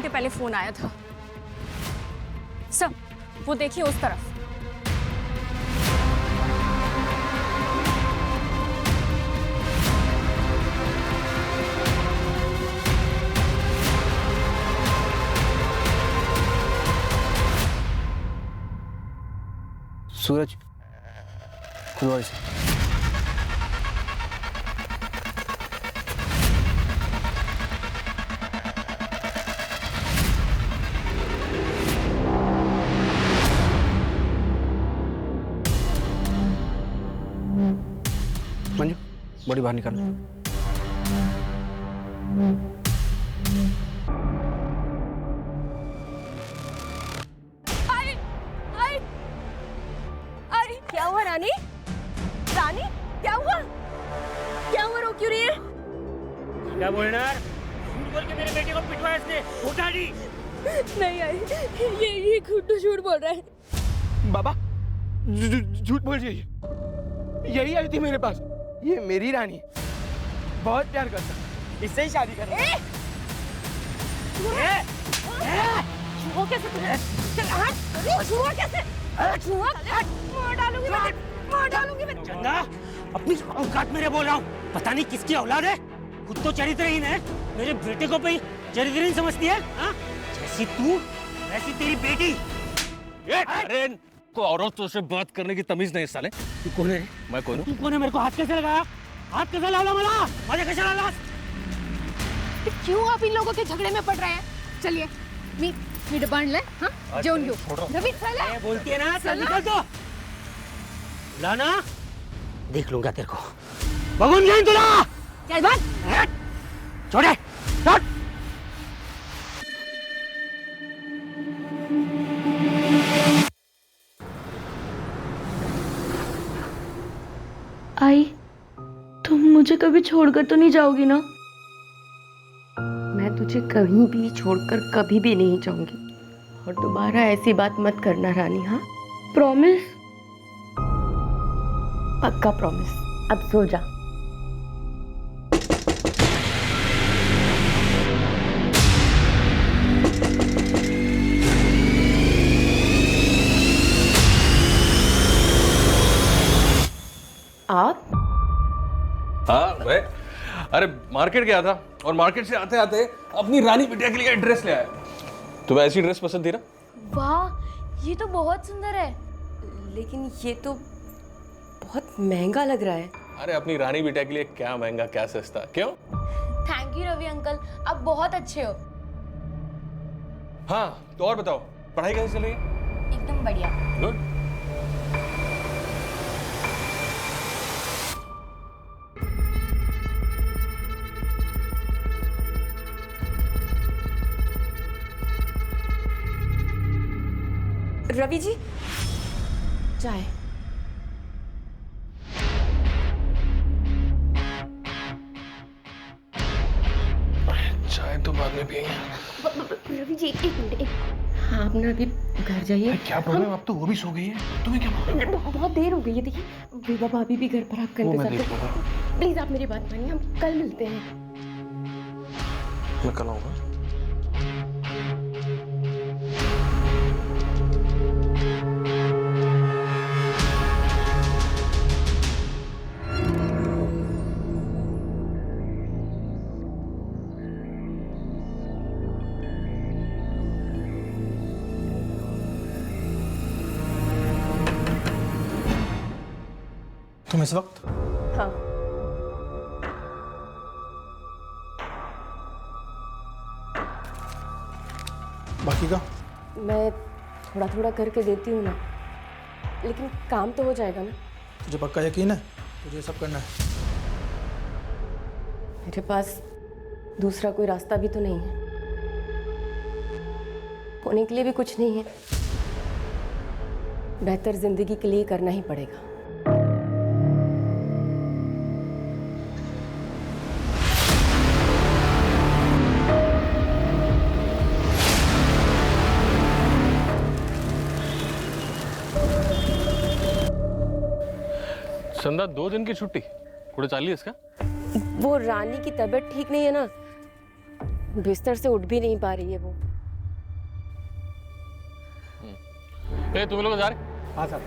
घंटे पहले फोन आया था। सर वो देखिए उस तरफ। सूरज खुद से मंजू बॉडी बाहर निकाल। क्या हुआ रानी? रानी क्या हुआ? क्या हुआ? रो क्यों रही है? क्या बोलना? झूठ बोल के मेरे बेटे को पिटवाया इसने। उठा दी। नहीं आई, ये खुद झूठ बोल रहा है। बाबा झूठ बोल रही है। यही आई थी मेरे पास। ये मेरी रानी है, बहुत प्यार करता है, इससे ही शादी कर। छुआ कैसे तुमने? चल हट। छुआ कैसे? छुआ? मार डालूंगी मैं, मार डालूंगी मैं। चंदा अपनी औकात मेरे बोल रहा हूँ। पता नहीं किसकी औलाद है, खुद तो चरित्रहीन है, मेरे बेटे को भी चरित्रहीन समझती है। हाँ? जैसी तू वैसी तेरी बेटी। अरे को औरतों से बात करने की तमीज नहीं साले। तू कौन है? मैं कौन हूँ? तू कौन है? मेरे को हाथ कैसे लगाया? हाथ कैसे लावला मला? माझ्या कशाला लास? क्यों आप इन लोगों के झगड़े में पड़ रहे हैं? चलिए मी डब्बा आणलाय। हाँ जेवण घेऊ। रवि चला। ये बोलती है ना, चल निकल तो। लाना देख लूंगा तेरे को। बघून घेईन तुला। चल भाग। छोड़े छोड़। आई, तुम मुझे कभी छोड़कर तो नहीं जाओगी ना? मैं तुझे कहीं भी छोड़कर कभी भी नहीं जाऊंगी। और दोबारा ऐसी बात मत करना रानी। हाँ प्रॉमिस? पक्का प्रॉमिस। अब सो जा। आप? हाँ भाई, अरे मार्केट गया था और मार्केट से आते आते अपनी रानी बिटिया के लिए ड्रेस ले आया। तुम्हें ऐसी ड्रेस पसंद थी ना? वाह, ये तो बहुत सुंदर है। लेकिन ये तो बहुत महंगा लग रहा है। अरे अपनी रानी बिटिया के लिए क्या महंगा क्या सस्ता, क्यों? थैंक यू रवि अंकल, आप बहुत अच्छे हो। हाँ तो और बताओ, पढ़ाई कैसे चल रही है? एकदम बढ़िया। गुड। रवि जी चाय। चाय तो बाद में पियेंगे। रवि जी एक मिनट। हाँ आप ना अभी घर जाइए। क्या प्रॉब्लम? अब तो वो भी सो गई है, तुम्हें क्या प्रॉब्लम? बहुत देर हो गई है। देखिए विभा भाभी भी घर पर आपका इंतजार कर। प्लीज आप मेरी बात मानिए, हम कल मिलते हैं। मैं कल आऊंगा। तुम इस वक्त? हाँ बाकी का मैं थोड़ा थोड़ा करके देती हूँ ना, लेकिन काम तो हो जाएगा ना? तुझे पक्का यकीन है तुझे सब करना है? मेरे पास दूसरा कोई रास्ता भी तो नहीं है। होने के लिए भी कुछ नहीं है। बेहतर जिंदगी के लिए करना ही पड़ेगा। संदा 2 दिन की छुट्टी कुछ चाली इसका? वो रानी की तबीयत ठीक नहीं है ना, बिस्तर से उठ भी नहीं पा रही है वो। ए तुम लोग जा रहे? हाँ साहब।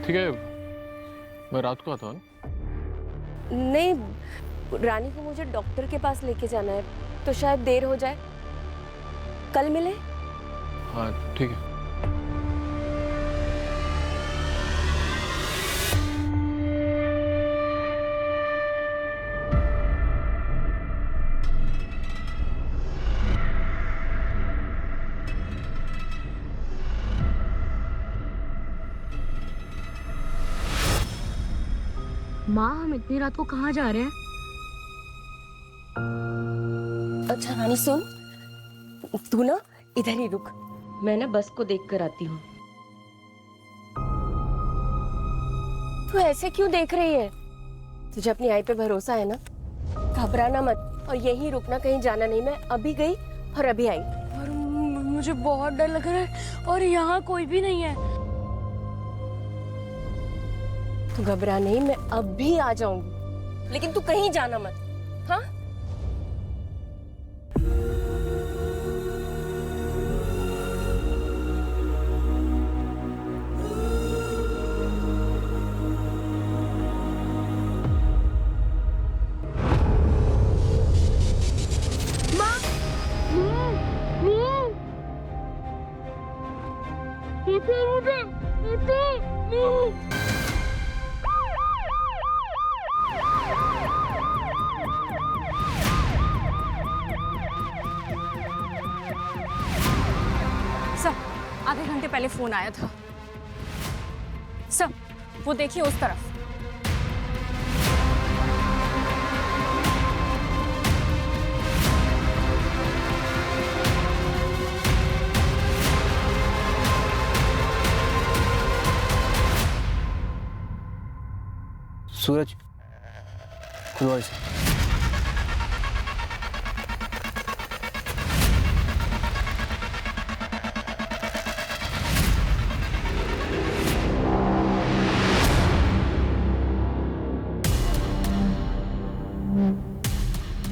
ठीक है, मैं रात को आता हूँ। नहीं, रानी को मुझे डॉक्टर के पास लेके जाना है, तो शायद देर हो जाए। कल मिले? हाँ ठीक है। माँ, हम इतनी रात को कहाँ जा रहे हैं? अच्छा रानी सुन, तू ना इधर ही रुक, मैं ना बस को देख कर आती हूँ। तू ऐसे क्यों देख रही है? तुझे अपनी आई पे भरोसा है ना? घबराना मत और यहीं रुकना, कहीं जाना नहीं। मैं अभी गई और अभी आई। और मुझे बहुत डर लग रहा है और यहाँ कोई भी नहीं है। तू घबरा नहीं, मैं अब भी आ जाऊंगी, लेकिन तू कहीं जाना मत, हाँ? सर, आधे घंटे पहले फोन आया था। सर, वो देखिए उस तरफ। सूरज, खुलवा इसे।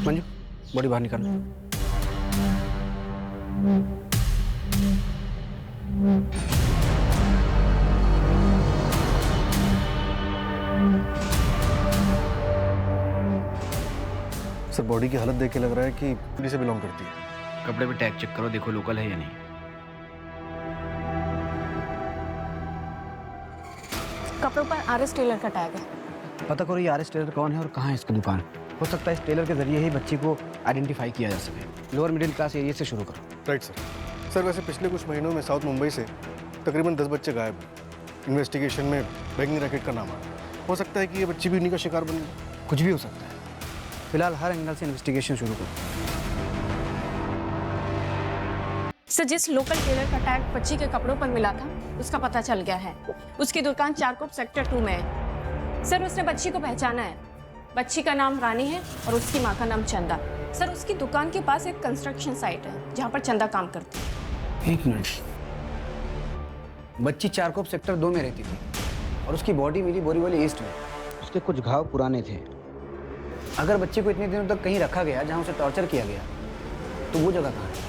मंजू, बॉडी बाहर निकालो। सर, बॉडी की हालत देख के लग रहा है कि पुलिस से बिलोंग करती है। कपड़े पे टैग चेक करो, देखो लोकल है या नहीं। कपड़ों पर आरएस टेलर का टैग है। पता करो ये आरएस टेलर कौन है और कहाँ है इसकी दुकान। हो सकता है इस टेलर के जरिए ही बच्ची को आइडेंटिफाई किया जा सके। लोअर मिडिल क्लास एरिया से शुरू करो। Right sir. सर, वैसे पिछले कुछ महीनों में साउथ मुंबई से तकरीबन 10 बच्चे गायब हैं। इन्वेस्टिगेशन में बैंकिंग रैकेट का नाम आया। हो सकता है कि ये बच्ची भी उन्हीं का शिकार बन गई। कुछ भी हो सकता है। फिलहाल हर एंगल से इन्वेस्टिगेशन शुरू करो। सर, जिस लोकल टेलर का टैग बच्ची के कपड़ों पर मिला था, उसका पता चल गया है। उसकी दुकान चारकोप सेक्टर 2 में है। सर, उसने बच्ची को पहचाना है। बच्ची का नाम रानी है और उसकी माँ का नाम चंदा। सर, उसकी दुकान के पास एक कंस्ट्रक्शन साइट है जहाँ पर चंदा काम करती है। एक मिनट, बच्ची चारकोप सेक्टर 2 में रहती थी और उसकी बॉडी मिली बोरीवली ईस्ट में। उसके कुछ घाव पुराने थे। अगर बच्ची को इतने दिनों तक कहीं रखा गया जहाँ उसे टॉर्चर किया गया, तो वो जगह कहाँ है?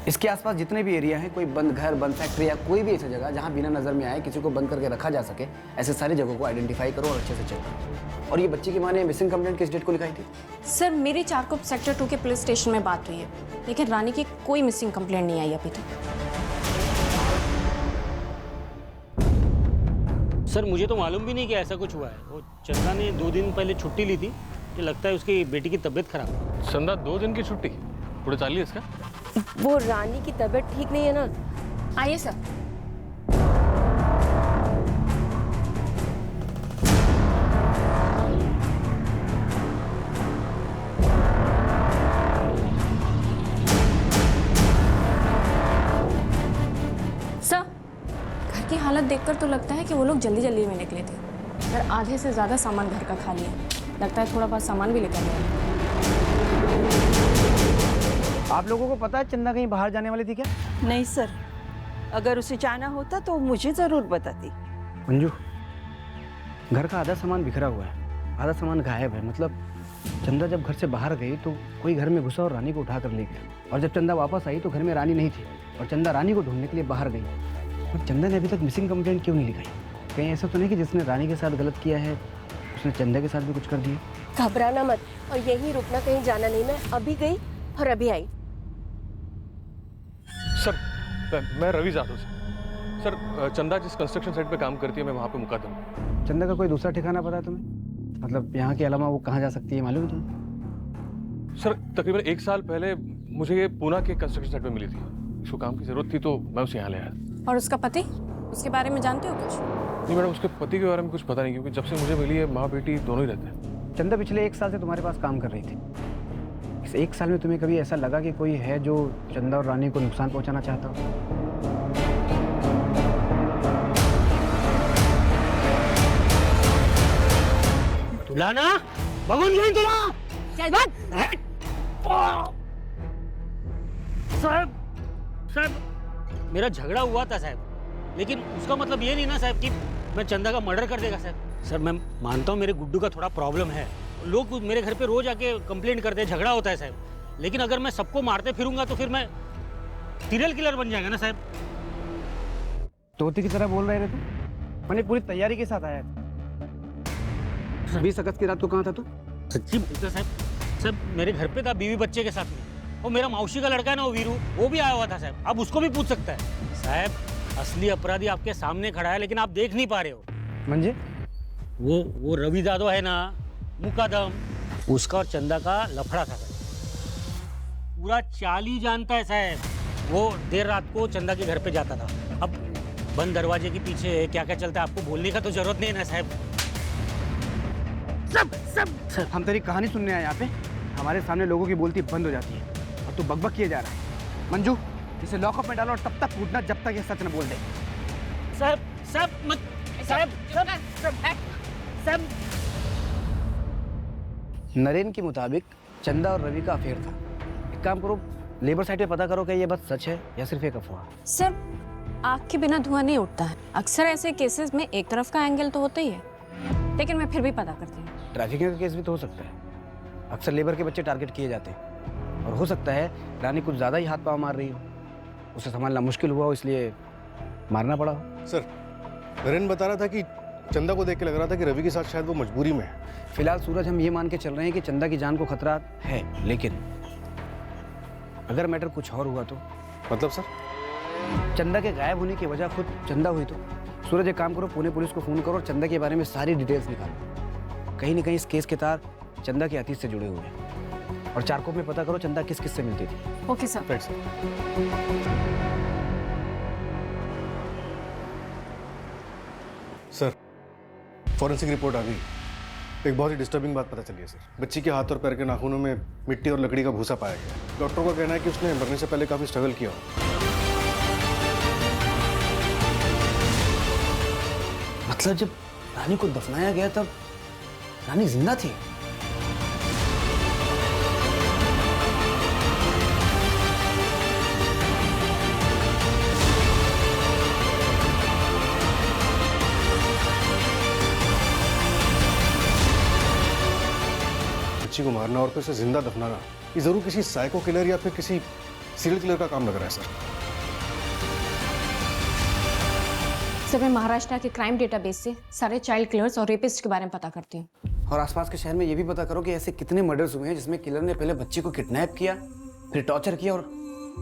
इसके आसपास जितने भी एरिया हैं, कोई बंद घर, बंद फैक्ट्री या कोई भी ऐसी जगह जहाँ बिना नजर में आए किसी को बंद करके रखा जा सके, ऐसे सारी जगहों को आइडेंटिफाई करो और अच्छे से चेक करो। और ये बच्ची की माँ ने मिसिंग कंप्लेंट किस डेट को लिखाई थी? सर, मेरी चारकोप सेक्टर 2 के पुलिस स्टेशन में बात हुई है, लेकिन रानी की कोई मिसिंग कंप्लेंट नहीं आई अभी तक। सर, मुझे तो मालूम भी नहीं कि ऐसा कुछ हुआ है। वो चंदा ने 2 दिन पहले छुट्टी ली थी। मुझे लगता है उसकी बेटी की तबीयत खराब है। चंदा 2 दिन की छुट्टी पूरे चालिए इसका। वो रानी की तबीयत ठीक नहीं है ना। आइए सर। सर, घर की हालत देखकर तो लगता है कि वो लोग जल्दी जल्दी में निकले थे। पर आधे से ज़्यादा सामान घर का खा लिया। लगता है थोड़ा बहुत सामान भी लेकर गए। आप लोगों को पता है चंदा कहीं बाहर जाने वाली थी क्या? नहीं सर, अगर उसे जाना होता तो मुझे जरूर बताती। मंजू, घर का आधा सामान बिखरा हुआ है, आधा सामान गायब है। मतलब चंदा जब घर से बाहर गई तो कोई घर में घुसा और रानी को उठा कर ले गया, और जब चंदा वापस आई तो घर में रानी नहीं थी और चंदा रानी को ढूंढने के लिए बाहर गई। और चंदा ने अभी तक मिसिंग कंप्लेंट क्यों नहीं लिखाई? कहीं ऐसा तो नहीं कि जिसने रानी के साथ गलत किया है उसने चंदा के साथ भी कुछ कर दिया? घबराना मत और यहीं रुकना, कहीं जाना नहीं। मैं अभी गई और अभी आई। सर मैं रवि जादव सर, चंदा जिस कंस्ट्रक्शन साइट पे काम करती है मैं वहाँ पे मुकद्दम हूँ। चंदा का कोई दूसरा ठिकाना पता है तुम्हें? मतलब यहाँ के अलावा वो कहाँ जा सकती है, मालूम है तुम्हें? सर तकरीबन 1 साल पहले मुझे ये पूना के कंस्ट्रक्शन साइट पे मिली थी, उसको काम की जरूरत थी तो मैं उसे यहाँ ले आया। और उसका पति, उसके बारे में जानते हो कुछ? नहीं मैडम, उसके पति के बारे में कुछ पता नहीं, क्योंकि जब से मुझे मिली है माँ बेटी दोनों ही रहते हैं। चंदा पिछले 1 साल से तुम्हारे पास काम कर रही थी। इस 1 साल में तुम्हें कभी ऐसा लगा कि कोई है जो चंदा और रानी को नुकसान पहुंचाना चाहता हो? तुला ना बघून घेईन तुला. चल भाग। साहब साहब मेरा झगड़ा हुआ था साहब, लेकिन उसका मतलब ये नहीं ना साहब कि मैं चंदा का मर्डर कर देगा साहब। सर मैं मानता हूँ मेरे गुड्डू का थोड़ा प्रॉब्लम है, लोग मेरे घर पे रोज आके कंप्लेंट करते हैं, झगड़ा होता है साहब, लेकिन अगर मैं सबको मारते फिरूंगा तो फिर मैं सीरियल किलर बन जाएगा ना साहब। तोते की तरह बोल रहे थे तुम? मैंने पूरी तैयारी के साथ आया था। 20 अगस्त की रात को कहाँ था तू? सच्ची बोलते साहब, साहब मेरे घर पे था बीवी बच्चे के साथ में। वो मेरा मौसी का लड़का है ना वो वीरू, वो भी आया हुआ था साहब, अब उसको भी पूछ सकता है। साहब असली अपराधी आपके सामने खड़ा है लेकिन आप देख नहीं पा रहे हो। मंजे वो रवि जादव है ना मुकदम, उसका और चंदा का लफड़ा था साहब। पूरा चाल ही जानता है साहब। वो देर रात को चंदा के घर पे जाता था। अब बंद दरवाजे के पीछे क्या क्या चलता है आपको बोलने का तो जरूरत नहीं है ना साहब। सब हम तेरी कहानी सुनने आए यहाँ पे, हमारे सामने लोगों की बोलती बंद हो जाती है और तू बकबक किए जा रहा है। मंजू इसे लॉकअप में डालो और तब तक कूदना जब तक ये सच न बोल दे। साहब साहब मत साहब साहब नरेन के मुताबिक चंदा और रवि का अफेयर था। एक काम करो, लेबर साइट पे पता करो कि ये बात सच है या सिर्फ एक अफवाह। सर आग के बिना धुआं नहीं उठता है। अक्सर ऐसे केसेस में एक तरफ का एंगल तो होता ही है, लेकिन मैं फिर भी पता करती हूँ। ट्रैफिकिंग का केस भी तो हो सकता है। अक्सर लेबर के बच्चे टारगेट किए जाते हैं और हो सकता है रानी कुछ ज़्यादा ही हाथ पाँव मार रही हो, उसे संभालना मुश्किल हुआ हो इसलिए मारना पड़ा हो। सर नरेन बता रहा था कि चंदा को देख के लग रहा था कि रवि के साथ शायद वो मजबूरी में है। फिलहाल सूरज हम ये मान के चल रहे हैं कि चंदा की जान को खतरा है, लेकिन अगर मैटर कुछ और हुआ तो? मतलब सर? चंदा के गायब होने की वजह खुद चंदा हुई तो? सूरज एक काम करो, पुणे पुलिस को फोन करो और चंदा के बारे में सारी डिटेल्स निकालो। कहीं ना कहीं इस केस के तार चंदा के अतीत से जुड़े हुए हैं। और चारकोप में पता करो चंदा किस किस से मिलती थी। Okay sir. Right sir. Sir forensic report आ गई। एक बहुत ही डिस्टर्बिंग बात पता चली है सर। बच्ची के हाथ और पैर के नाखूनों में मिट्टी और लकड़ी का भूसा पाया गया। डॉक्टर का कहना है कि उसने मरने से पहले काफी स्ट्रगल किया हो। मतलब जब रानी को दफनाया गया तब रानी जिंदा थी? बच्ची को मारना और फिर उसे जिंदा दफनाना, ये जरूर किसी साइको किलर या फिर किसी सीरियल किलर का काम लग रहा है सर। सर मैं महाराष्ट्र के क्राइम डेटाबेस से सारे चाइल्ड किलर्स और रेपिस्ट के बारे में पता करती हूँ। और आसपास के शहर में ये भी पता करो कि ऐसे कितने मर्डर्स हुए हैं जिसमें किलर ने पहले बच्ची को किडनैप किया, फिर टॉर्चर किया और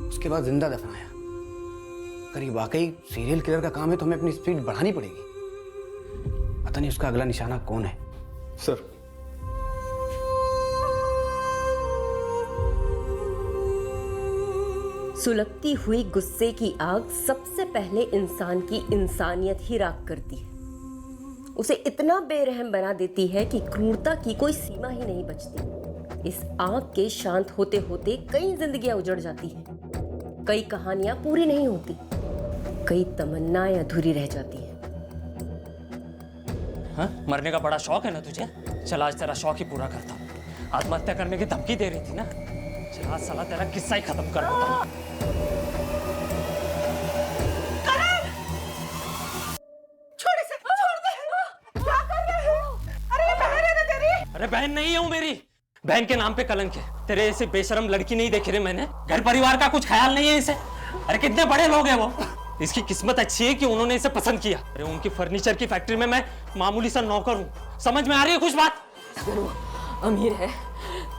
उसके बाद जिंदा दफनाया। अगर ये वाकई सीरियल किलर का काम है तो हमें अपनी स्पीड बढ़ानी पड़ेगी। पता नहीं उसका अगला निशाना कौन है। सर सुलगती हुई गुस्से की आग सबसे पहले इंसान की इंसानियत ही राख करती है। उसे इतना बेरहम बना देती है कि क्रूरता की कोई सीमा ही नहीं बचती। इस आग के शांत होते होते कई जिंदगियां उजड़ जाती हैं, कई कहानियां पूरी नहीं होती, कई तमन्नाएं अधूरी रह जाती हैं। हाँ? मरने का बड़ा शौक है ना तुझे? चल आज तेरा शौक ही पूरा करता हूँ। आत्महत्या करने की धमकी दे रही थी ना, चल आज साला तेरा किस्सा ही खत्म कर देता हूँ। अरे बहन नहीं हूं मेरी, बहन के नाम पे कलंक है। तेरे ऐसे बेशरम लड़की नहीं देखी रे मैंने। घर परिवार का कुछ ख्याल नहीं है इसे। अरे कितने बड़े लोग हैं वो। इसकी किस्मत अच्छी है कि उन्होंने इसे पसंद किया। अरे उनकी फर्नीचर की फैक्ट्री में मैं मामूली सा नौकर हूँ। समझ में आ रही है कुछ बात? अगर वो अमीर है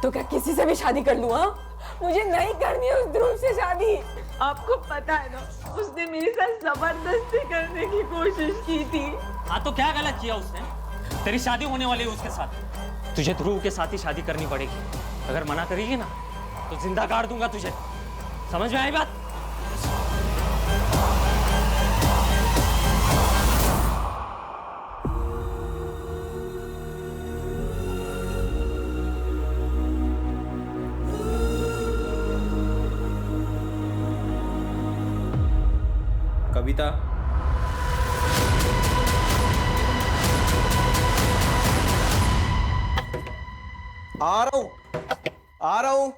तो क्या किसी से भी शादी कर लूँ? मुझे नहीं करनी है उस ध्रुव से शादी। आपको पता है ना, उसने मेरे साथ जबरदस्ती करने की कोशिश की थी। हाँ तो क्या गलत किया उसने? तेरी शादी होने वाली है उसके साथ। तुझे ध्रुव के साथ ही शादी करनी पड़ेगी। अगर मना करेगी ना तो जिंदा गाड़ दूंगा तुझे। समझ में आई बात? कविता, आ रहा हूँ, आ रहा हूँ।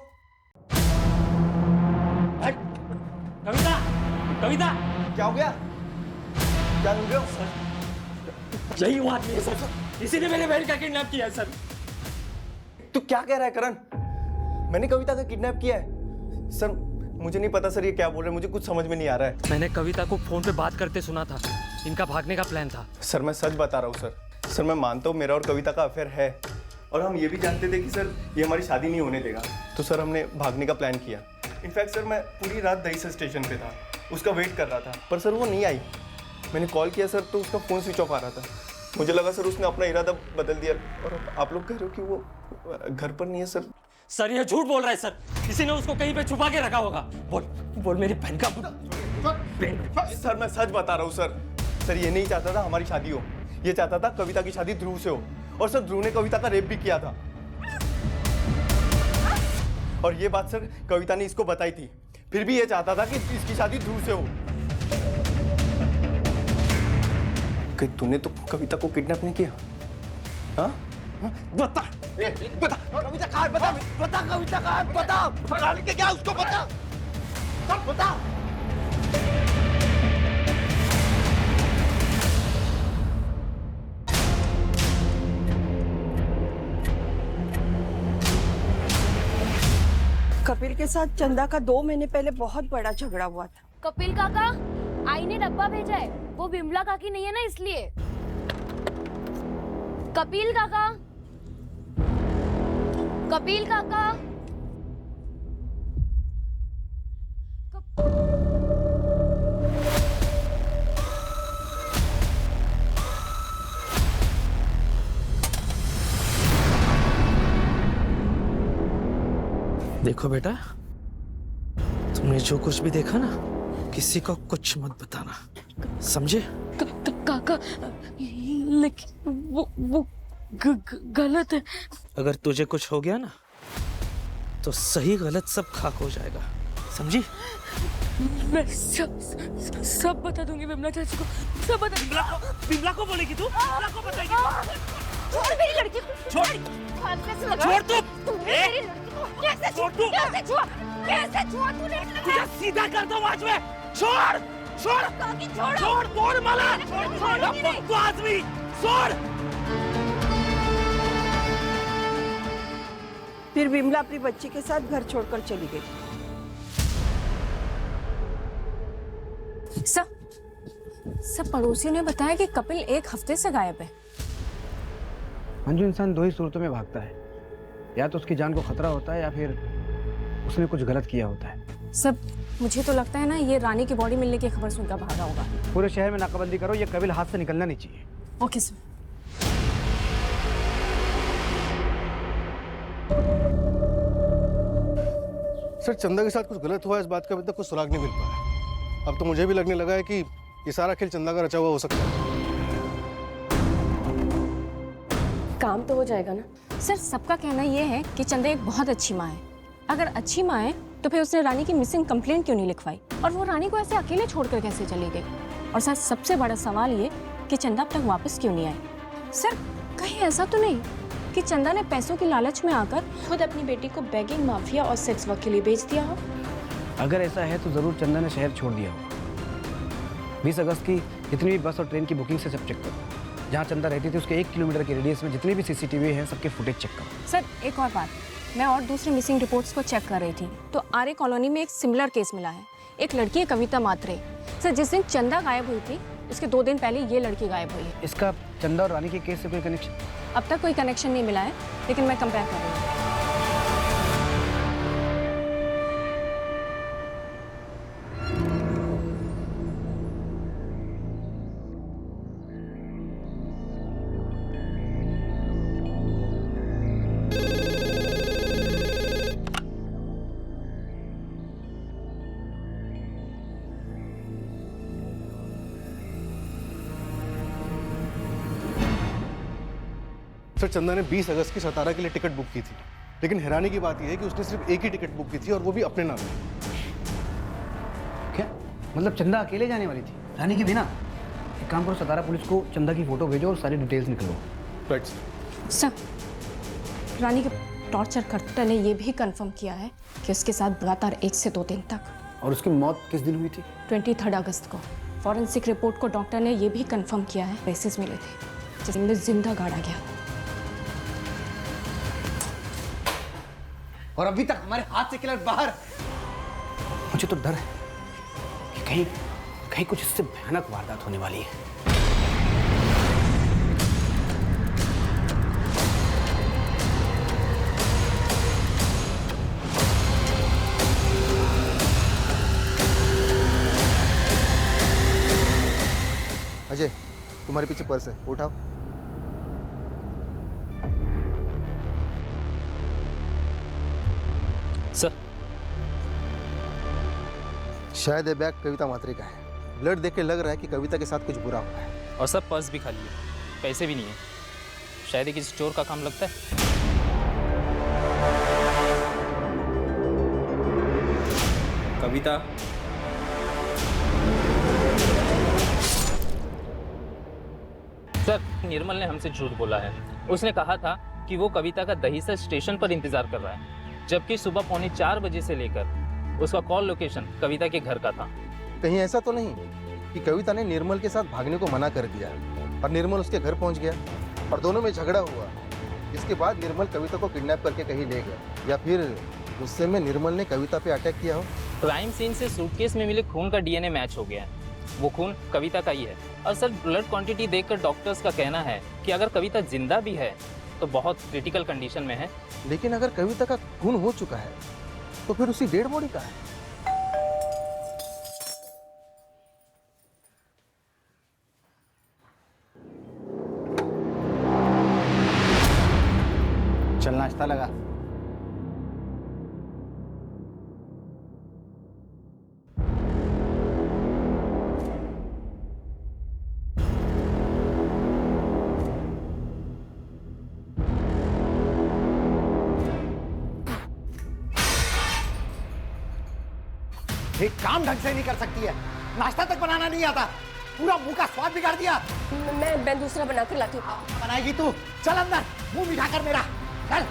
कविता, कविता, क्या हो गया? क्या ढूंढ रहे हो? यही वो आदमी है सर। इसी ने मेरे बहन का किडनैप किया है सर। तू क्या कह रहा है करण? मैंने कविता का किडनैप किया है? सर मुझे नहीं पता सर, ये क्या बोल रहे हैं, मुझे कुछ समझ में नहीं आ रहा है। मैंने कविता को फोन पे बात करते सुना था। इनका भागने का प्लान था। सर मैं सच बता रहा हूँ सर मैं मानता हूँ मेरा और कविता का अफेयर है, और हम ये भी जानते थे कि सर ये हमारी शादी नहीं होने देगा, तो सर हमने भागने का प्लान किया। इनफैक्ट सर मैं पूरी रात दहीसर स्टेशन पे था, उसका वेट कर रहा था, पर सर वो नहीं आई। मैंने कॉल किया सर तो उसका फ़ोन स्विच ऑफ आ रहा था। मुझे लगा सर उसने अपना इरादा बदल दिया, और आप लोग कह रहे हो कि वो घर पर नहीं है सर। सर ये झूठ बोल रहा है सर। किसी ने उसको कहीं पे छुपा के रखा होगा। बोल बोल मेरी बहन का। सर मैं सच बता रहा हूँ सर ये नहीं चाहता था हमारी शादी हो, ये चाहता था कविता की शादी ध्रुव से हो, और सर ध्रुव ने कविता का रेप भी किया था। और ये बात सर कविता ने इसको बताई थी, फिर भी ये चाहता था कि इसकी शादी ध्रुव से हो। कि तूने तो कविता को किडनैप नहीं किया? हाँ? बता बता कविता कहाँ है? बता कविता कहाँ है? बता भगा लेके क्या उसको? बता सब बता। कपिल के साथ चंदा का 2 महीने पहले बहुत बड़ा झगड़ा हुआ था। कपिल काका, आई ने डब्बा भेजा है, वो विमला काकी नहीं है ना इसलिए। कपिल काका, कपिल काका। देखो बेटा, तुमने जो कुछ भी देखा ना, किसी को कुछ मत बताना, समझे? काका, लेकिन वो गलत है। अगर तुझे कुछ हो गया ना तो सही गलत सब खाक हो जाएगा, समझी? मैं सब बता दूंगी विमला चाची को, सब बता। बिमला को बोलेगी तू? बिमला को बताएगी? छोड़ मेरी लड़की को, छोड़ तू मेरी लड़की को। कैसे छोड़ तू? कैसे छोड़ तूने? तुझे सीधा कर दो आज में। छोड़ छोड़ छोड़, बोल माला, छोड़ आदमी, छोड़। फिर विमला अपनी बच्ची के साथ घर छोड़कर चली गई। सब पड़ोसियों ने बताया कि कपिल 1 हफ्ते से गायब है। मंजू, इंसान 2 ही सूरतों में भागता है, या तो उसकी जान को खतरा होता है या फिर उसने कुछ गलत किया होता है। सब मुझे तो लगता है ना, ये रानी की बॉडी मिलने की खबर सुनकर भागा होगा। पूरे शहर में नाकाबंदी करो, ये कपिल हाथ से निकलना नहीं चाहिए। Okay sir. सर चंदा के साथ कुछ गलत हुआ, इस बात का अभी तक कुछ सुराग नहीं मिल पाया। अब तो मुझे भी लगने लगा है कि ये सारा खेल चंदा का रचा हुआ हो सकता है। काम तो हो जाएगा ना सर। सबका कहना ये है कि चंदा एक बहुत अच्छी माँ है। अगर अच्छी माँ है तो फिर उसने रानी की मिसिंग कंप्लेंट क्यों नहीं लिखवाई, और वो रानी को ऐसे अकेले छोड़कर कैसे चली गई? और सर सबसे बड़ा सवाल ये कि चंदा अब तक वापस क्यों नहीं आई? सर कहीं ऐसा तो नहीं कि चंदा ने पैसों की लालच में आकर खुद अपनी बेटी को बैगिंग माफिया और सेक्स वर्क के लिए बेच दिया हो? अगर ऐसा है तो जरूर चंदा ने शहर छोड़ दिया होगा। 20 अगस्त की जितनी भी बस और ट्रेन की बुकिंग से सब चेक करो। जहाँ चंदा रहती थी उसके 1 किलोमीटर के रेडियस में जितने भी सीसीटीवी हैं सबके फुटेज चेक करो। सर एक और बात, मैं और दूसरी मिसिंग रिपोर्ट्स को चेक कर रही थी तो आर्य कॉलोनी में एक सिमिलर केस मिला है। एक लड़की है कविता मात्रे। सर जिस दिन चंदा गायब हुई थी उसके 2 दिन पहले ये लड़की गायब हुई है। इसका चंदा और रानी के केस से कोई कनेक्शन? अब तक कोई कनेक्शन नहीं मिला है, लेकिन मैं कंपेयर कर रही हूँ। सर चंदा ने 20 अगस्त की सतारा के लिए टिकट बुक की थी, लेकिन हैरानी की बात यह है कि उसने सिर्फ एक ही टिकट बुक की थी और वो भी अपने नाम पे। क्या मतलब चंदा अकेले जाने वाली थी, रानी के बिना? एक काम करो, सतारा पुलिस को चंदा की फोटो भेजो और सारी डिटेल्स निकलो। राइट सर, रानी के टॉर्चर करता ने यह भी कंफर्म किया है कि उसके साथ लगातार 1 से 2 दिन तक। और उसकी मौत किस दिन हुई थी? 23 अगस्त को। फॉरेंसिक रिपोर्ट को डॉक्टर ने यह भी कंफर्म किया है बेसिस मिले थे जिसमें जिंदा गाड़ा गया। और अभी तक हमारे हाथ से किलर बाहर। मुझे तो डर है कि कहीं कहीं कुछ इससे भयानक वारदात होने वाली है। अजय, तुम्हारे पीछे पर्स है, उठाओ। सर, शायद ये बैग कविता मात्रे का है। ब्लड देख के लग रहा है कि कविता के साथ कुछ बुरा हुआ है। और सर पर्स भी खाली है, पैसे भी नहीं है। शायद ये किसी चोर का काम लगता है। कविता, सर निर्मल ने हमसे झूठ बोला है। उसने कहा था कि वो कविता का दहीसर स्टेशन पर इंतजार कर रहा है, जबकि सुबह 3:45 बजे से लेकर उसका कॉल लोकेशन कविता के घर का था। कहीं ऐसा तो नहीं कि कविता ने निर्मल के साथ भागने को मना कर दिया और निर्मल उसके घर पहुंच गया और दोनों में झगड़ा हुआ, इसके बाद निर्मल कविता को किडनैप करके कहीं ले गया, या फिर गुस्से में निर्मल ने कविता पे अटैक किया हो? क्राइम सीन से सूटकेस में मिले खून का डीएनए मैच हो गया है। वो खून कविता का ही है। और सर ब्लड क्वांटिटी देखकर डॉक्टर्स का कहना है कि अगर कविता जिंदा भी है तो बहुत क्रिटिकल कंडीशन में है। लेकिन अगर कविता का खून हो चुका है तो फिर उसी डेड बॉडी का है। चल नाश्ता लगा। एक काम ढंग से नहीं कर सकती है, नाश्ता तक बनाना नहीं आता, पूरा मुंह का स्वाद बिगाड़ दिया। मैं दूसरा बनाकर लाती हूँ। बनाएगी तू? चल अंदर, मुंह मिठा कर मेरा, चल।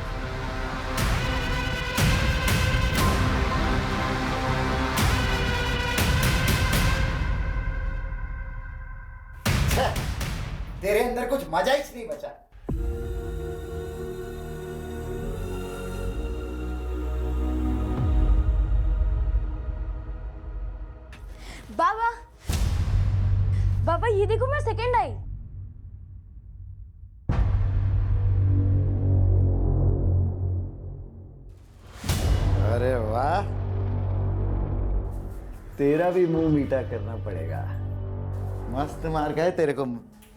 तेरे अंदर कुछ मजा ही नहीं बचा। बाबा, बाबा ये देखो मैं सेकंड आई। अरे वाह, तेरा भी मुंह मीठा करना पड़ेगा। मस्त मार्क है तेरे को,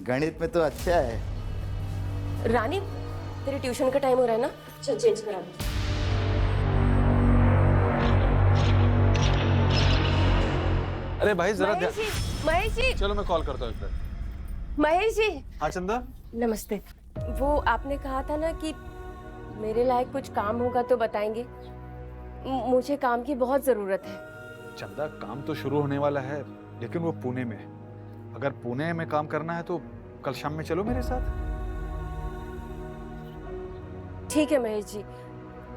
गणित में तो अच्छा है। रानी, तेरे ट्यूशन का टाइम हो रहा है ना, चल चेंज करा दो। अरे भाई जरा महेश जी, चलो मैं कॉल करता हूँ एक बार। महेश जी। हाँ चंदा, नमस्ते। वो आपने कहा था ना कि मेरे लायक कुछ काम होगा तो बताएंगे। मुझे काम की बहुत जरूरत है। चंदा, काम तो शुरू होने वाला है, लेकिन वो पुणे में है। अगर पुणे में काम करना है तो कल शाम में चलो मेरे साथ। ठीक है महेश जी,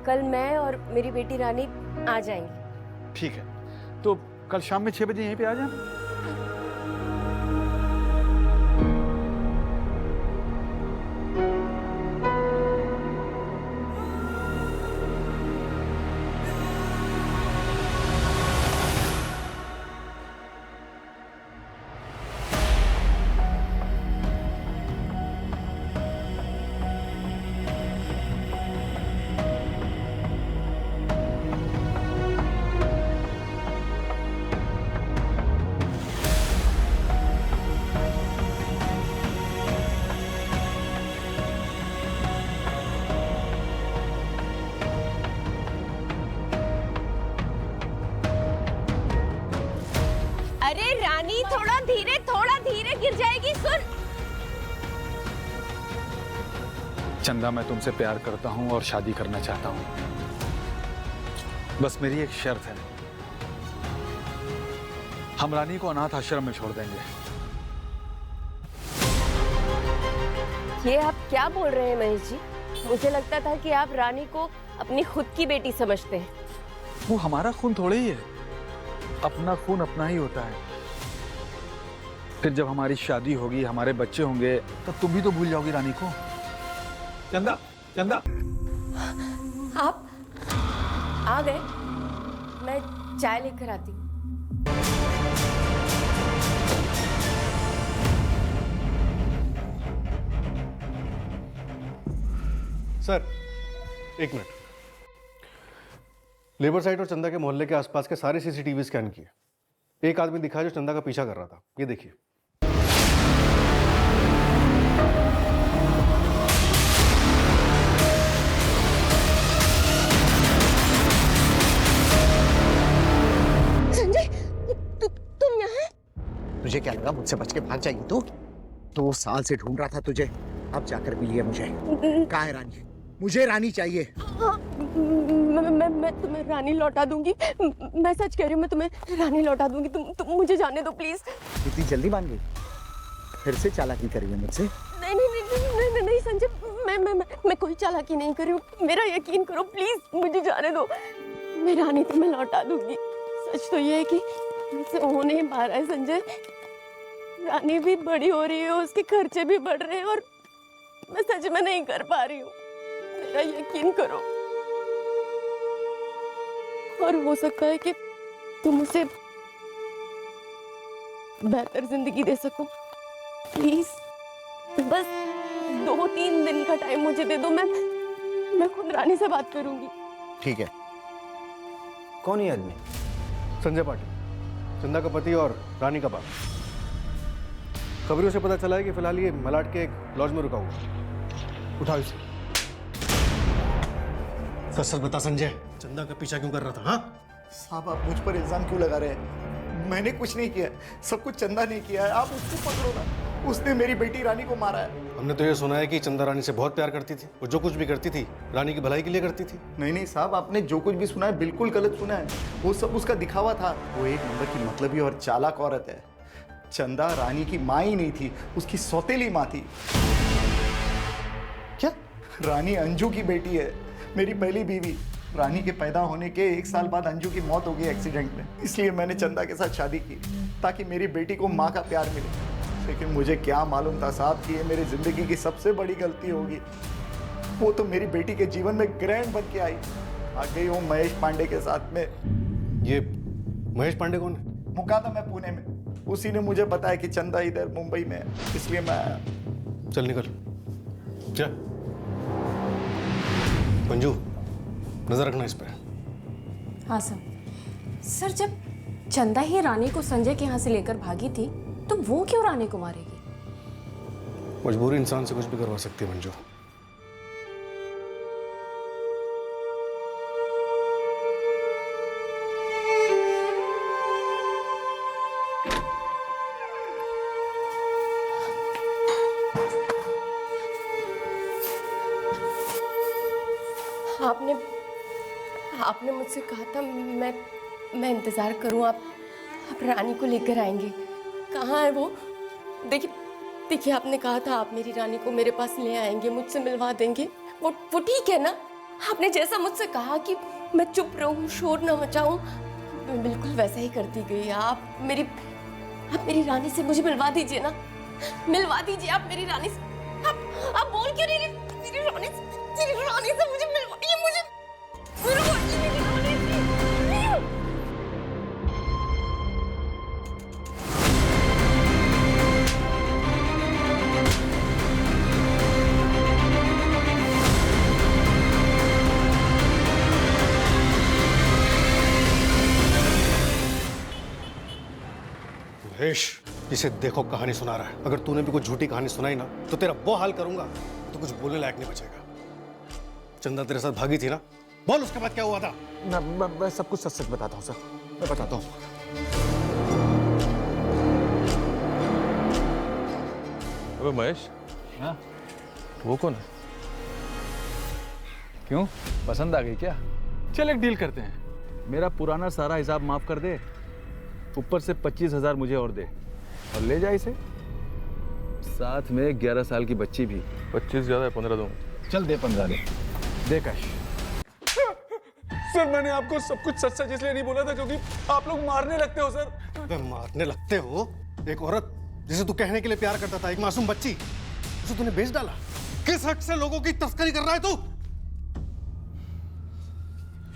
कल मैं और मेरी बेटी रानी आ जाएंगे। ठीक है, तो कल शाम में 6 बजे यहीं पे आ जाना। रानी थोड़ा धीरे गिर जाएगी। सुन, चंदा, मैं तुमसे प्यार करता हूं और शादी करना चाहता हूं। बस मेरी एक शर्त है, हम रानी को अनाथ आश्रम में छोड़ देंगे। ये आप क्या बोल रहे हैं महेश जी? मुझे लगता था कि आप रानी को अपनी खुद की बेटी समझते हैं। वो हमारा खून थोड़े ही है, अपना खून अपना ही होता है। फिर जब हमारी शादी होगी, हमारे बच्चे होंगे, तब तुम भी तो भूल जाओगी रानी को। चंदा, चंदा, आप आ गए? मैं चाय लेकर आती हूँ। सर, एक मिनट। लेबर साइड और चंदा के मोहल्ले के आसपास के सारे सीसीटीवी स्कैन किए। एक आदमी दिखा जो चंदा का पीछा कर रहा था। ये देखिए। संजय, तुम यहाँ? तुझे क्या लगा मुझसे बच के भाग जाएगी तू? 2 साल से ढूंढ रहा था तुझे, अब जाकर मिली है मुझे। कहाँ है रानी? मुझे रानी चाहिए। हाँ, मैं तुम्हें रानी लौटा दूंगी। मैं सच कह रही हूँ, मैं तुम्हें रानी लौटा दूंगी। तुम मुझे जाने दो प्लीज। इतनी जल्दी मान गई? फिर से चालाकी करी है मुझसे? नहीं नहीं नहीं नहीं नहीं, नहीं संजय, मैं कोई चालाकी नहीं कर रही हूँ। मेरा यकीन करो प्लीज, मुझे जाने दो। मैं रानी तुम्हें लौटा दूंगी। सच तो ये है कि मुझसे हो नहीं पा रहा है संजय। रानी भी बड़ी हो रही है, उसके खर्चे भी बढ़ रहे हैं और मैं सच में नहीं कर पा रही हूँ। मेरा यकीन करो। और हो सकता है कि तुम उसे बेहतर जिंदगी दे सको। प्लीज बस 2-3 दिन का टाइम मुझे दे दो। मैं खुद रानी से बात करूंगी। ठीक है। कौन है आदमी? संजय पाटिल, चंदा का पति और रानी का बाप। खबरों से पता चला है कि फिलहाल ये मलाड के एक लॉज में रुका हुआ। उठाओ इसे। सच बता संजय, चंदा का पीछा क्यों कर रहा था? हाँ साहब, आप मुझ पर इल्जाम क्यों लगा रहे हैं? मैंने कुछ नहीं किया, सब कुछ चंदा ने किया है। आप उसको पकड़ो ना, उसने मेरी बेटी रानी को मारा है। हमने तो ये सुना है कि चंदा रानी से बहुत प्यार करती थी। वो जो कुछ भी करती थी रानी की भलाई के लिए करती थी। नहीं नहीं साहब, आपने जो कुछ भी सुना है बिल्कुल गलत सुना है। वो सब उसका दिखावा था। वो एक नंबर की मतलबी और चालाक औरत है। चंदा रानी की माँ ही नहीं थी, उसकी सौतेली माँ थी। क्या? रानी अंजू की बेटी है, मेरी पहली बीवी। रानी के पैदा होने के 1 साल बाद अंजू की मौत हो गई एक्सीडेंट में। इसलिए मैंने चंदा के साथ शादी की ताकि मेरी बेटी को माँ का प्यार मिले। लेकिन मुझे क्या मालूम था साहब कि ये मेरी जिंदगी की सबसे बड़ी गलती होगी। वो तो मेरी बेटी के जीवन में ग्रैंड बन के आई, आ गई वो महेश पांडे के साथ में। ये महेश पांडे कौन है? मुका था मैं पुणे में, उसी ने मुझे बताया कि चंदा इधर मुंबई में है, इसलिए मैं आया। चल निकल। क्या मंजू, नजर रखना इस पे। हाँ सर, जब चंदा ही रानी को संजय के यहाँ से लेकर भागी थी तो वो क्यों रानी को मारेगी? मजबूरी इंसान से कुछ भी करवा सकती है मंजू। आपने मुझसे कहा था मैं इंतजार करूं, आप रानी को लेकर आएंगे। कहाँ है वो? देखिए आपने कहा था आप मेरी रानी को मेरे पास ले आएंगे, मुझसे मिलवा देंगे। वो ठीक है ना? आपने जैसा मुझसे कहा कि मैं चुप रहूं, शोर ना मचाऊं, मैं बिल्कुल वैसा ही करती गई। आप मेरी रानी से मुझे मिलवा दीजिए ना, मिलवा दीजिए आप मेरी रानी से। आप बोल क्यों नहीं रही? मेरी रानी से मुझे मिलवाइए, मुझे मिलवाइए मेरी रानी से। महेश, जिसे देखो कहानी सुना रहा है। अगर तूने भी कुछ झूठी कहानी सुनाई ना तो तेरा वो हाल करूंगा तो कुछ बोलने लायक नहीं बचेगा। चंदा तेरे साथ भागी थी ना, बोल उसके बाद क्या हुआ था? मैं सब कुछ सच सच बताता हूँ सर, मैं बताता हूँ। अबे महेश, हाँ वो कौन है? क्यों, पसंद आ गई क्या? चल एक डील करते हैं, मेरा पुराना सारा हिसाब माफ कर दे, ऊपर से 25,000 मुझे और दे, और ले जा इसे, साथ में 11 साल की बच्ची भी। 25 ज्यादा है, 15 दो। चल दे 15 दे कैश। सर मैंने आपको सब कुछ सच सच इसलिए नहीं बोला था क्योंकि आप लोग मारने लगते हो सर। अबे मारने लगते हो? एक औरत जिसे तू कहने के लिए प्यार करता था, एक मासूम बच्ची, उसे तूने बेच डाला। किस हक से लोगों की तस्करी कर रहा है तू?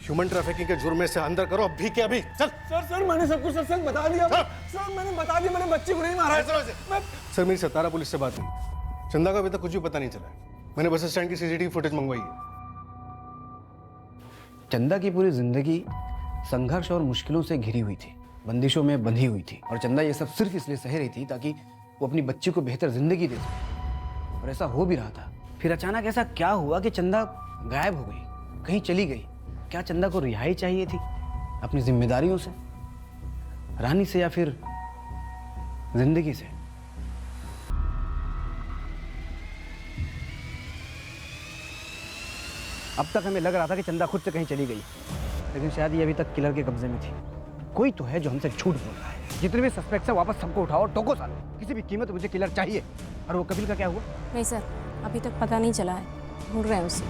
ह्यूमन ट्रैफिकिंग के जुर्म से अंदर करो अभी के अभी। चल। सर मैंने सब कुछ सच बता दिया। सर मैंने बता दिया, मैंने बच्ची को नहीं मारा है। सर मेरी सतारा पुलिस से बात हुई, चंदा का अभी तक कुछ भी पता नहीं चला है। मैंने बस स्टैंड की सीसीटीवी फुटेज मंगवाई है। चंदा की पूरी जिंदगी संघर्ष और मुश्किलों से घिरी हुई थी, बंदिशों में बंधी हुई थी, और चंदा ये सब सिर्फ इसलिए सह रही थी ताकि वो अपनी बच्ची को बेहतर जिंदगी दे सके, और ऐसा हो भी रहा था। फिर अचानक ऐसा क्या हुआ कि चंदा गायब हो गई, कहीं चली गई? क्या चंदा को रिहाई चाहिए थी अपनी जिम्मेदारियों से, रानी से, या फिर जिंदगी से? अब तक हमें लग रहा था कि चंदा खुद से कहीं चली गई, लेकिन शायद ये अभी तक किलर के कब्जे में थी। कोई तो है जो हमसे झूठ बोल रहा है। जितने भी सस्पेक्ट्स हैं वापस सबको उठाओ और टोको सालो, किसी भी कीमत मुझे किलर चाहिए। और वो कपिल का क्या हुआ? नहीं सर, अभी तक पता नहीं चला है, ढूंढ रहे हैं उसे।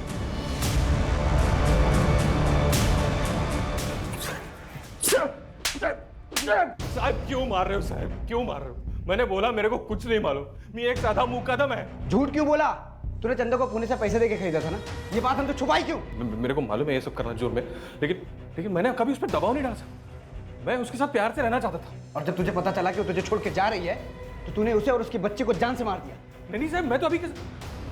साहब क्यों मार रहे हो? साहब क्यों मार रहे हो? मैंने बोला मेरे को कुछ नहीं मालूम, मैं एक साधा मुक्का था। मैं झूठ क्यों बोला? तूने चंदा को पुणे से पैसे देके खरीदा था ना, ये बात हम तो छुपाई क्यों? मेरे को मालूम है ये सब करना जोर में, लेकिन मैंने कभी उस पर दबाव नहीं डाला था। मैं उसके साथ प्यार से रहना चाहता था। और जब तुझे पता चला कि वो तुझे छोड़ के जा रही है, तो तूने उसे और उसकी बच्ची को जान से मार दिया। नहीं साहब, मैं तो अभी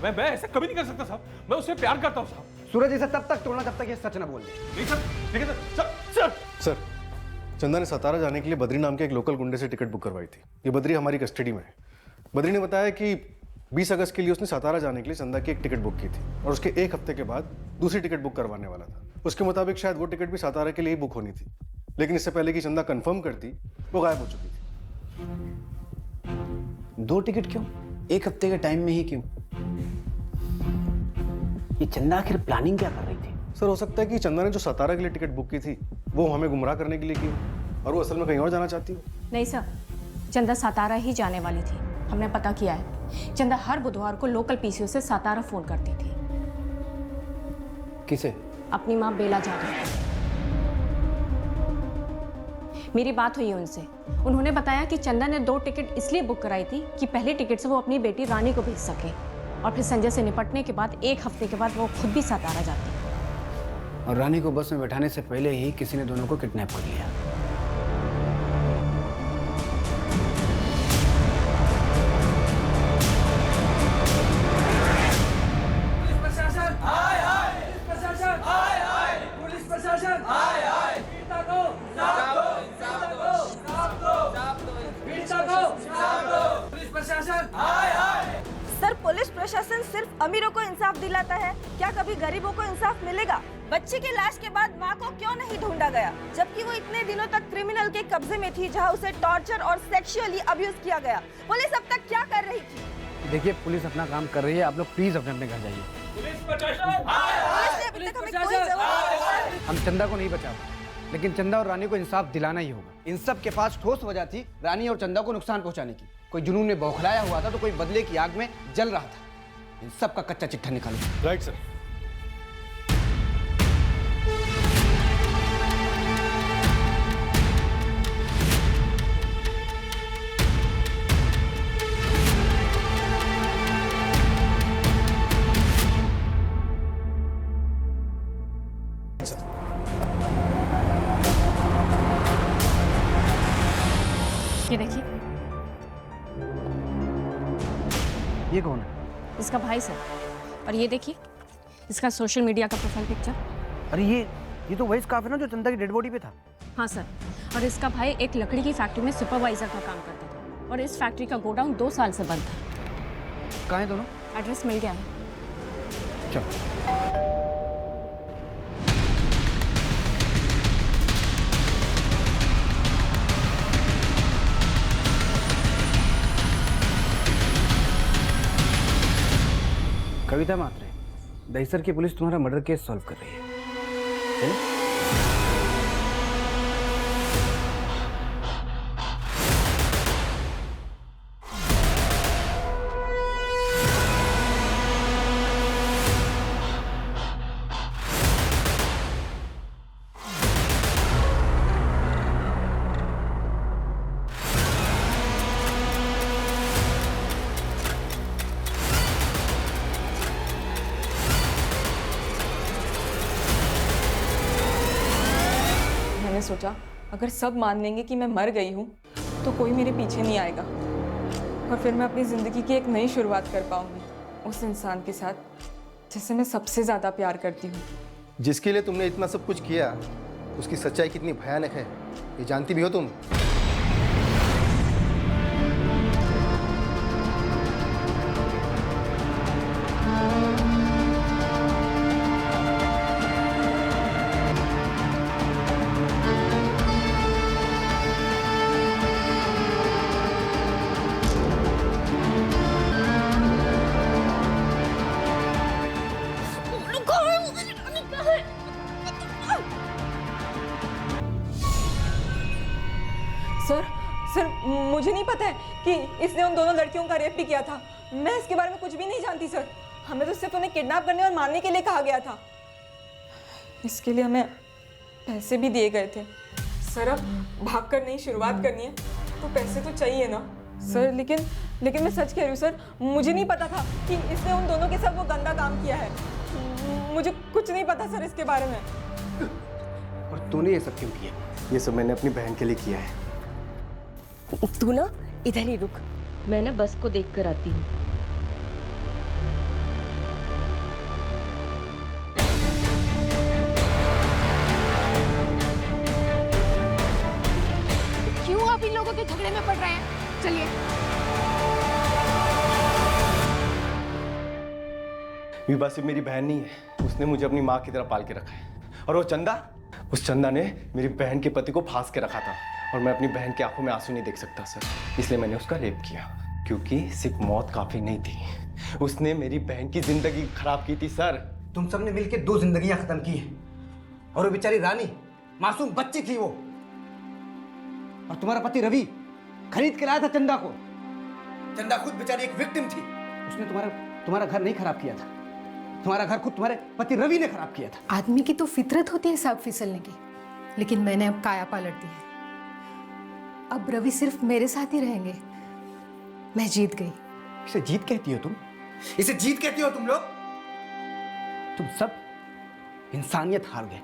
मैं ऐसा कभी नहीं कर सकता साहब। मैं उससे प्यार करता हूँ साहब। सूरज, इसे तब तक तोड़ना जब तक ये सच ना बोल दे। नहीं सर, ठीक है सर। सर चंदा ने सतारा जाने के लिए बद्री नाम के एक लोकल गुंडे से टिकट बुक करवाई थी। ये बद्री हमारी कस्टडी में है। बद्री ने बताया कि 20 अगस्त के लिए उसने सतारा जाने के लिए चंदा की एक टिकट बुक की थी, और उसके एक हफ्ते के बाद दूसरी टिकट बुक करवाने वाला था। उसके मुताबिक शायद वो टिकट भी सतारा के लिए ही बुक होनी थी, लेकिन इससे पहले कि चंदा कंफर्म करती, वो गायब हो चुकी थी। 2 टिकट क्यों? एक हफ्ते के टाइम में ही क्यों? ये चंदा आखिर प्लानिंग क्या कर रही थी? सर हो सकता है कि चंदा ने जो सतारा के लिए टिकट बुक की थी वो हमें गुमराह करने के लिए की, और वो असल में कहीं और जाना चाहती हो। नहीं सर, चंदा सातारा ही जाने वाली थी। हमने पता किया है, चंदा हर बुधवार को लोकल पीसीओ से सातारा फोन करती थी। किसे? अपनी माँ बेला जाधव। मेरी बात हुई उनसे, उन्होंने बताया कि चंदा ने 2 टिकट इसलिए बुक कराई थी कि पहली टिकट से वो अपनी बेटी रानी को भेज सके, और फिर संजय से निपटने के बाद 1 हफ्ते के बाद वो खुद भी सातारा जाती। और रानी को बस में बैठाने से पहले ही किसी ने दोनों को किडनैप कर लिया। सर पुलिस प्रशासन सिर्फ अमीरों को इंसाफ दिलाता है, क्या कभी गरीबों को इंसाफ मिलेगा? बच्ची की लाश के बाद मां को क्यों नहीं ढूंढा गया, जबकि वो इतने दिनों तक क्रिमिनल के कब्जे में थी जहां उसे टॉर्चर और सेक्सुअली अब्यूज किया गया? पुलिस अब तक क्या कर रही थी? देखिए, पुलिस अपना काम कर रही है, आप लोग प्लीज अपने अपने घर जाइए। हम चंदा को नहीं बचा पाए, लेकिन चंदा और रानी को इंसाफ दिलाना ही होगा। इन सब के पास ठोस वजह थी रानी और चंदा को नुकसान पहुंचाने की। कोई जुनून में बौखलाया हुआ था, तो कोई बदले की आग में जल रहा था। इन सब का कच्चा चिट्ठा निकालो। Right sir. ये देखिए, ये कौन है? इसका भाई सर। और ये देखिए, इसका सोशल मीडिया का प्रोफाइल पिक्चर। अरे ये तो वही स्कार्फ है ना जो चंदा की डेड बॉडी पे था। हाँ सर, और इसका भाई एक लकड़ी की फैक्ट्री में सुपरवाइजर का काम करता था, और इस फैक्ट्री का गोडाउन 2 साल से बंद था। कहाँ है दोनों? एड्रेस मिल गया है। चलो। कविता मात्रे, दहीसर की पुलिस तुम्हारा मर्डर केस सॉल्व कर रही है। मैंने सोचा अगर सब मान लेंगे कि मैं मर गई हूँ तो कोई मेरे पीछे नहीं आएगा और फिर मैं अपनी ज़िंदगी की एक नई शुरुआत कर पाऊंगी उस इंसान के साथ जिसे मैं सबसे ज़्यादा प्यार करती हूँ। जिसके लिए तुमने इतना सब कुछ किया, उसकी सच्चाई कितनी भयानक है ये जानती भी हो तुम? सर मुझे नहीं पता है कि इसने उन दोनों लड़कियों का रेप भी किया था। मैं इसके बारे में कुछ भी नहीं जानती सर। हमें तो सिर्फ उन्हें किडनैप करने और मारने के लिए कहा गया था। इसके लिए हमें पैसे भी दिए गए थे। सर अब भागकर नई शुरुआत करनी है तो पैसे तो चाहिए ना सर। लेकिन मैं सच कह रही हूँ सर, मुझे नहीं पता था कि इसने उन दोनों के साथ वो गंदा काम किया है। मुझे कुछ नहीं पता सर इसके बारे में। और तूने ये सब क्यों किया? ये सब मैंने अपनी बहन के लिए किया है। तू ना इधर ही रुक, मैं ना बस को देख कर आती हूँ। क्यों आप इन लोगों के झगड़े में पड़ रहे हैं? चलिए। विभा सिर्फ मेरी बहन नहीं है, उसने मुझे अपनी माँ की तरह पाल के रखा है। और वो चंदा, उस चंदा ने मेरी बहन के पति को फांस के रखा था और मैं अपनी बहन की आंखों में आंसू नहीं देख सकता सर, इसलिए मैंने उसका रेप किया। क्योंकि सिर्फ मौत काफी नहीं थी, उसने मेरी बहन की जिंदगी खराब की थी सर। तुम सबने मिलकर 2 जिंदगियां खत्म की हैं और वो बेचारी रानी मासूम बच्ची थी वो। और तुम्हारा पति रवि खरीद के लाया था चंदा को। चंदा खुद बेचारी एक विक्टिम थी। उसने तुम्हारा घर नहीं खराब किया था, तुम्हारा घर खुद तुम्हारे पति रवि ने खराब किया था। आदमी की तो फितरत होती है सांप फिसलने की, लेकिन मैंने अब काया पलट दी है। अब रवि सिर्फ मेरे साथ ही रहेंगे। मैं जीत गई। इसे जीत कहती हो तुम? इसे जीत कहती हो तुम लोग? तुम सब इंसानियत हार गए।